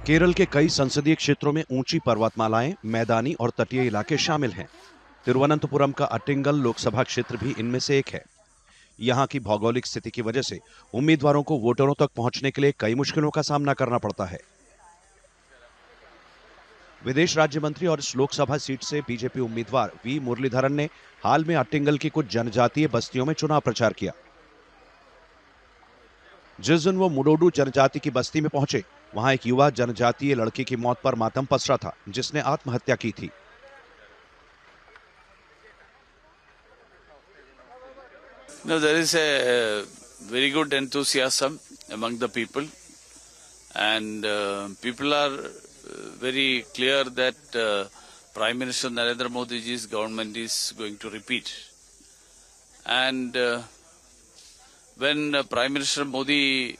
केरल के कई संसदीय क्षेत्रों में ऊंची पर्वतमालाएं, मैदानी और तटीय इलाके शामिल हैं। तिरुवनंतपुरम का अट्टिंगल लोकसभा क्षेत्र भी इनमें से एक है। यहां की भौगोलिक स्थिति की वजह से उम्मीदवारों को वोटरों तक पहुंचने के लिए कई मुश्किलों का सामना करना पड़ता है। विदेश राज्य मंत्री और इस लोकसभा सीट से बीजेपी उम्मीदवार वी मुरलीधरन ने हाल में अट्टिंगल की कुछ जनजातीय बस्तियों में चुनाव प्रचार किया। जिस दिन वो मुडोडू जनजाति की बस्ती में पहुंचे, वहां एक युवा जनजातीय लड़की की मौत पर मातम पसरा था, जिसने आत्महत्या की थी। No, there is a very good enthusiasm among the people, and people are very clear that Prime Minister Narendra Modi's government is going to repeat. And when Prime Minister Modi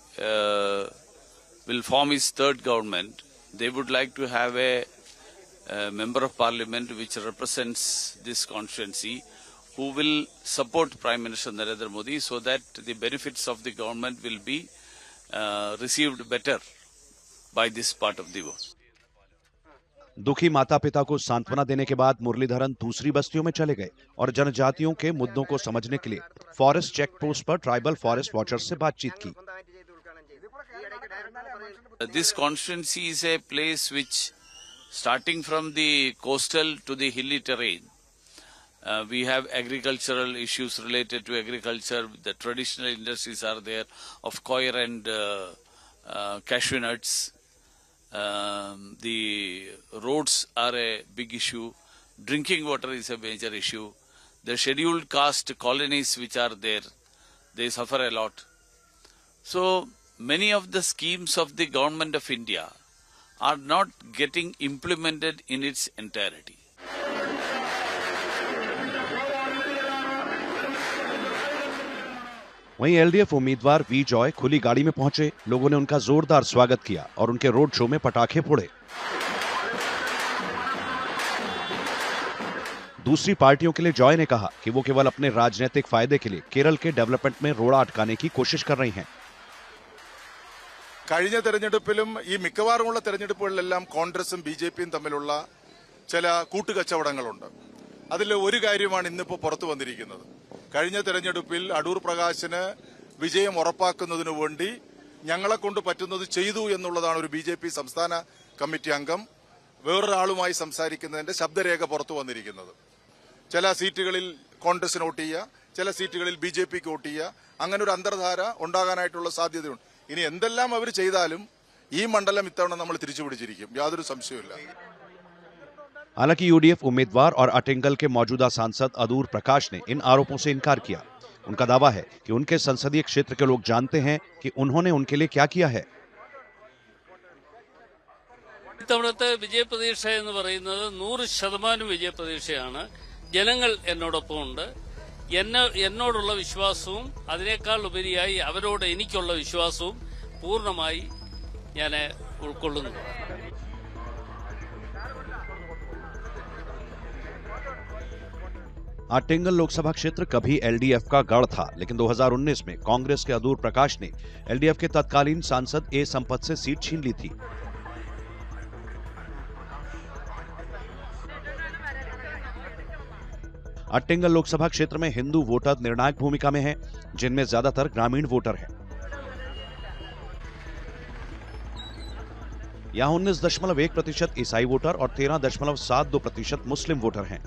will form his third government, they would like to have a member of parliament which represents this constituency, who will support Prime Minister Narendra Modi, so that the benefits of the government will be received better by this part of the world. दुखी माता पिता को सांत्वना देने के बाद मुरलीधरन दूसरी बस्तियों में चले गए और जनजातियों के मुद्दों को समझने के लिए फॉरेस्ट चेक पोस्ट पर ट्राइबल फॉरेस्ट वॉचर्स से बातचीत की। This constituency is a place which, starting from the coastal to the hilly terrain, we have agricultural issues related to agriculture. The traditional industries are there of coir and cashew nuts. The roads are a big issue. Drinking water is a major issue. The scheduled caste colonies which are there, they suffer a lot. So many of the schemes of the government of India are not getting implemented in its entirety. वहीं LDF उम्मीदवार we Joy खुली गाड़ी में पहुंचे। लोगों ने उनका जोरदार स्वागत किया और उनके रोड शो में पटाखे फोड़े। दूसरी पार्टियों के लिए जॉय ने कहा कि वो केवल अपने राजनीतिक फायदे के लिए केरल के डेवलपमेंट में रोड़ा अटकाने की कोशिश कर रही हैं। കഴിഞ്ഞ തെരഞ്ഞെടുപ്പിലും ഈ മിക്കവാറുമുള്ള തെരഞ്ഞെടുപ്പുകളിലെല്ലാം കോൺഗ്രസും ബിജെപിയും തമ്മിലുള്ള ചില കൂട്ടുകച്ചവടങ്ങളുണ്ട്. അതിൽ ഒരു കാര്യമാണ് ഇന്നിപ്പോൾ പുറത്തു വന്നിരിക്കുന്നത്. കഴിഞ്ഞ തെരഞ്ഞെടുപ്പിൽ അടൂർ പ്രകാശിന് വിജയം ഉറപ്പാക്കുന്നതിനു വേണ്ടി ഞങ്ങളെ കൊണ്ട് പറ്റുന്നത് ചെയ്തു എന്നുള്ളതാണ് ഒരു ബിജെപി സംസ്ഥാന കമ്മിറ്റി അംഗം വേറൊരാളുമായി സംസാരിക്കുന്നതിന്റെ ശബ്ദരേഖ പുറത്തു വന്നിരിക്കുന്നത്. ചില സീറ്റുകളിൽ കോൺഗ്രസിന് വോട്ട് ചെയ്യുക, ചില സീറ്റുകളിൽ ബിജെപിക്ക് വോട്ട് ചെയ്യുക, അങ്ങനെ ഒരു അന്തർധാര ഉണ്ടാകാനായിട്ടുള്ള സാധ്യതയുണ്ട്. ഇനി എന്തെല്ലാം അവർ ചെയ്താലും ഈ മണ്ഡലം ഇത്തവണ നമ്മൾ തിരിച്ചുപിടിച്ചിരിക്കും, യാതൊരു സംശയവുമില്ല। हालांकि यूडीएफ उम्मीदवार और अट्टिंगल के मौजूदा सांसद अदूर प्रकाश ने इन आरोपों से इनकार किया। उनका दावा है कि उनके संसदीय क्षेत्र के लोग जानते हैं कि उन्होंने उनके लिए क्या किया है। ഇത്തവണത്തെ വിജയപ്രതീക്ഷ എന്ന് പറയുന്നത് 100% വിജയപ്രതീക്ഷയാണ്. ജനങ്ങൾ എന്നോടൊപ്പമുണ്ട്. എന്നോടുള്ള വിശ്വാസവും അതിനേക്കാൾ ഉപരിയായി അവരോട് എനിക്കുള്ള വിശ്വാസവും പൂർണ്ണമായി ഞാൻ ഉൾക്കൊള്ളുന്നു। अट्टिंगल लोकसभा क्षेत्र कभी एलडीएफ का गढ़ था, लेकिन 2019 में कांग्रेस के अदूर प्रकाश ने एलडीएफ के तत्कालीन सांसद ए संपत से सीट छीन ली थी। अट्टिंगल लोकसभा क्षेत्र में हिंदू वोटर निर्णायक भूमिका में हैं, जिनमें ज्यादातर ग्रामीण वोटर हैं। यहां 19.1% ईसाई वोटर और 13.72% मुस्लिम वोटर हैं।